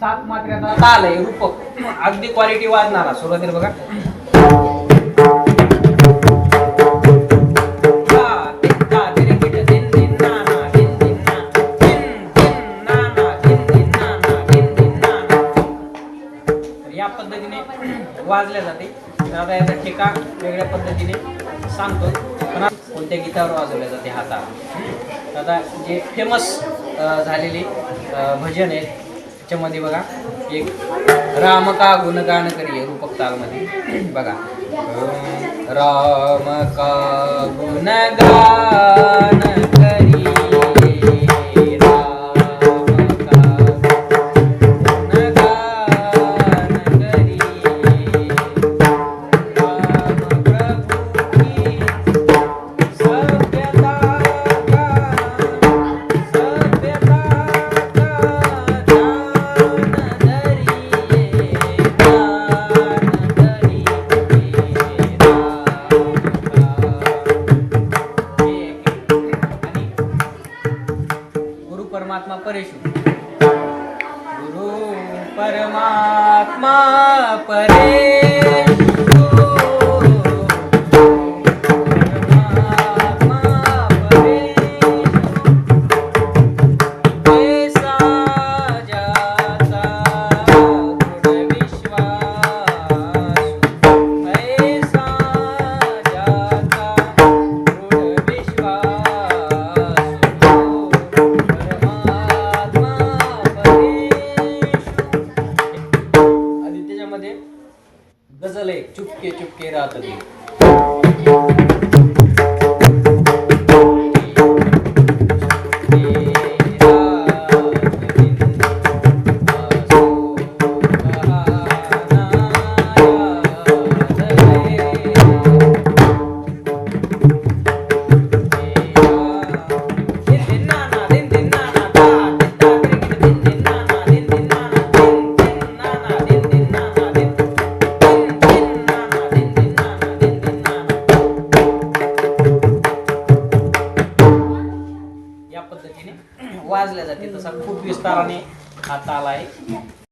7 मात्र्याचा ताल आहे रूपक, अगदी क्वालिटी वाजणारा. सुरुवातीला बघा या पद्धतीने वाजल्या जाते. आता याचा ठेका वेगळ्या पद्धतीने सांगतो, पण कोणत्या गीतावर वाजवल्या जाते हा ताल. आता जे फेमस झालेले भजन आहेत त्याच्यामध्ये बघा एक राम का गुणगान करी रूपक तालमध्ये बघा. राम का गुणगान करी परमात्मा परेशु, गुरु परमात्मा परेशु, परमात्मा परेशु, ऐसा जाता दृढ़ विश्वास, ऐसा जाता दृढ़ विश्वास. गजल आहे चुपके चुपके रात दी. वाजल्या जाते. तसा खूप विस्ताराने हा ताल आहे.